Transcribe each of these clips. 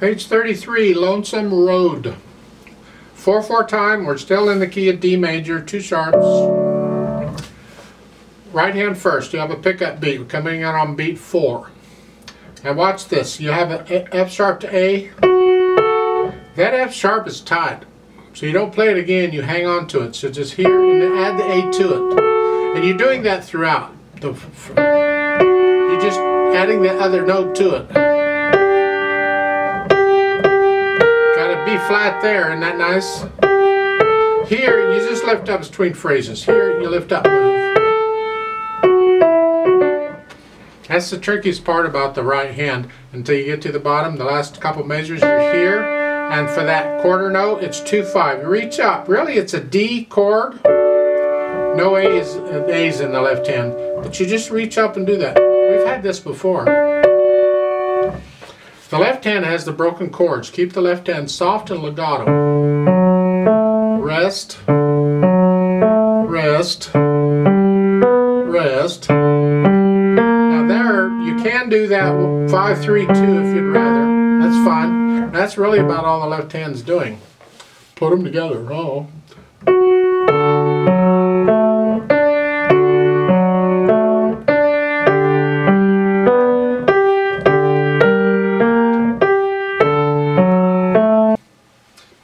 Page 33, Lonesome Road. 4/4 time, we're still in the key of D major, 2 sharps. Right hand first, you have a pickup beat. We're coming in on beat 4. And watch this, you have an F sharp to A. That F sharp is tight, so you don't play it again, you hang on to it. So just here, and then add the A to it. And you're doing that throughout. You're just adding the other note to it. B flat there, isn't that nice? Here, you just lift up between phrases. Here, you lift up, move. That's the trickiest part about the right hand. Until you get to the bottom, the last couple measures, you're here. And for that quarter note, it's 2/5. You reach up. Really, it's a D chord. No A's in the left hand. But you just reach up and do that. We've had this before. The left hand has the broken chords. Keep the left hand soft and legato. Rest, rest, rest. Now there, you can do that 5-3-2 if you'd rather. That's fine. That's really about all the left hand's doing. Put them together. Oh.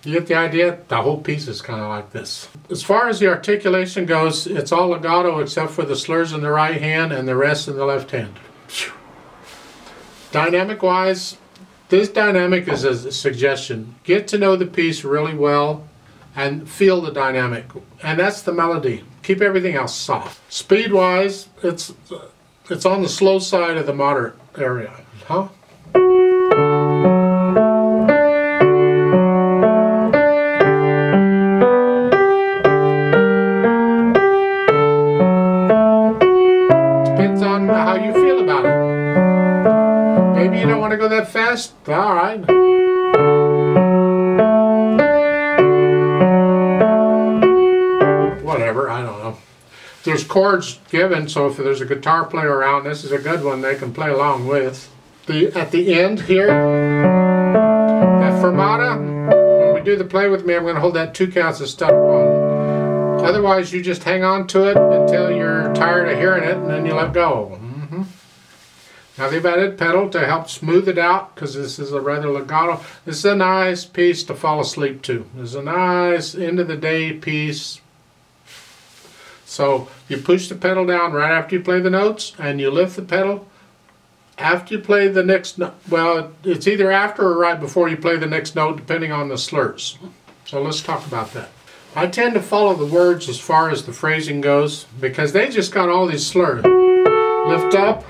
You get the idea? The whole piece is kind of like this. As far as the articulation goes, it's all legato except for the slurs in the right hand and the rest in the left hand. Dynamic-wise, this dynamic is a suggestion. Get to know the piece really well and feel the dynamic. And that's the melody. Keep everything else soft. Speed-wise, it's on the slow side of the moderate area. Huh? How you feel about it. Maybe you don't want to go that fast. All right. Whatever, I don't know. There's chords given, so if there's a guitar player around, this is a good one they can play along with. At the end here, that fermata, when we do the play with me, I'm going to hold that 2 counts instead of 1. Otherwise, you just hang on to it until you're tired of hearing it, and then you let go. Now they've added pedal to help smooth it out because this is a rather legato. This is a nice piece to fall asleep to. This is a nice end of the day piece. So you push the pedal down right after you play the notes, and you lift the pedal after you play the next note. Well, it's either after or right before you play the next note, depending on the slurs. So let's talk about that. I tend to follow the words as far as the phrasing goes because they just got all these slurs. Lift up.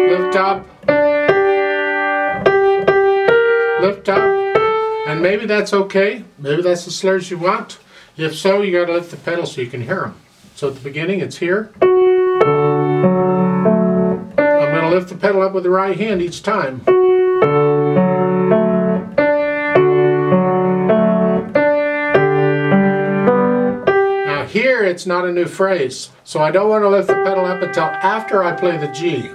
Lift up, lift up, and maybe that's okay. Maybe that's the slurs you want. If so, you got to lift the pedal so you can hear them. So at the beginning, it's here. I'm going to lift the pedal up with the right hand each time. Now here, it's not a new phrase, so I don't want to lift the pedal up until after I play the G.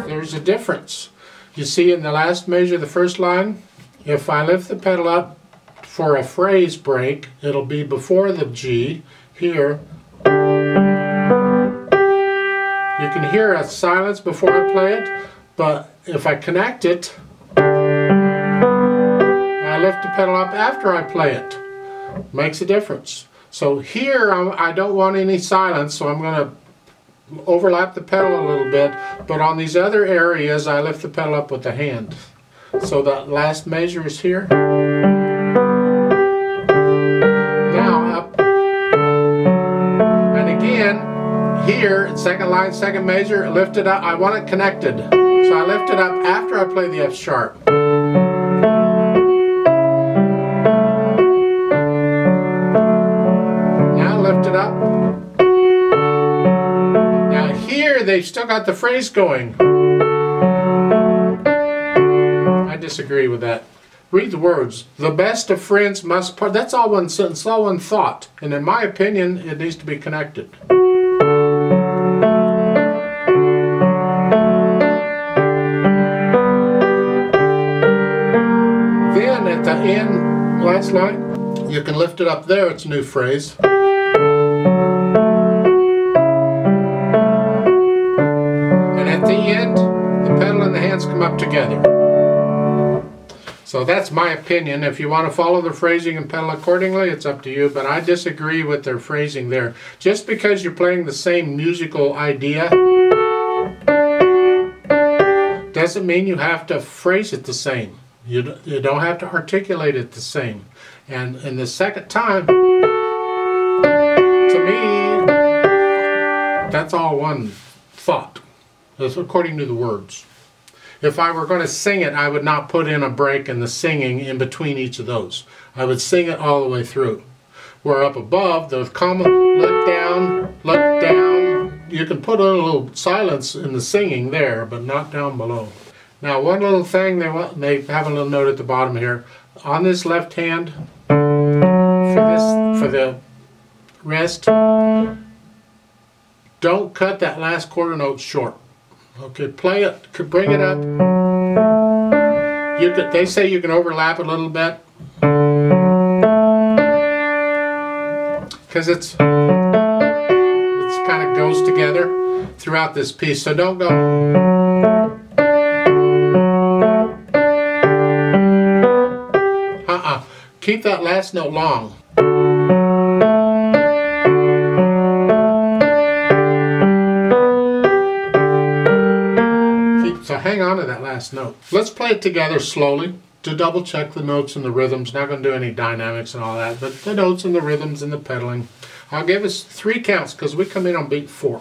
There's a difference. You see in the last measure, the first line, if I lift the pedal up for a phrase break, it'll be before the G. Here, you can hear a silence before I play it, but if I connect it, I lift the pedal up after I play it. Makes a difference. So here, I don't want any silence, so I'm going to overlap the pedal a little bit, but on these other areas, I lift the pedal up with the hand. So that last measure is here. Now up. And again, here, second line, second measure, lift it up. I want it connected. So I lift it up after I play the F sharp. Lift it up. Now here they've still got the phrase going. I disagree with that. Read the words. The best of friends must part. That's all one sentence, all one thought. And in my opinion, it needs to be connected. bass line. You can lift it up there, it's a new phrase. And at the end, the pedal and the hands come up together. So that's my opinion. If you want to follow the phrasing and pedal accordingly, it's up to you, but I disagree with their phrasing there. Just because you're playing the same musical idea doesn't mean you have to phrase it the same. You don't have to articulate it the same. And in the second time, to me, that's all one thought. That's according to the words. If I were going to sing it, I would not put in a break in the singing in between each of those. I would sing it all the way through. Where up above, the comma, look down, look down. You can put a little silence in the singing there, but not down below. Now, one little thing, they have a little note at the bottom here. On this left hand, for the rest, don't cut that last quarter note short. Okay, play it, bring it up. They say you can overlap it a little bit, because it's kind of goes together throughout this piece. So don't go. Keep that last note long. So hang on to that last note. Let's play it together slowly to double check the notes and the rhythms. Not going to do any dynamics and all that, but the notes and the rhythms and the pedaling. I'll give us 3 counts because we come in on beat 4.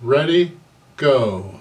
Ready, go.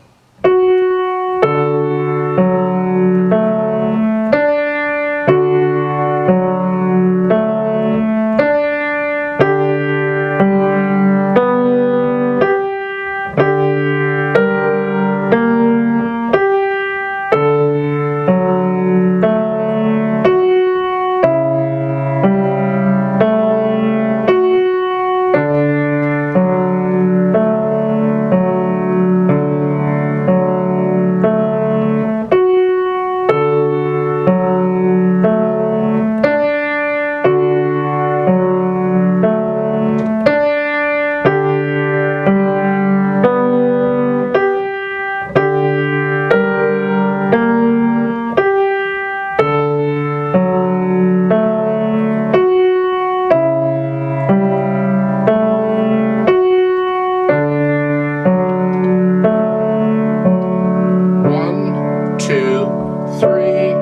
One, two, three.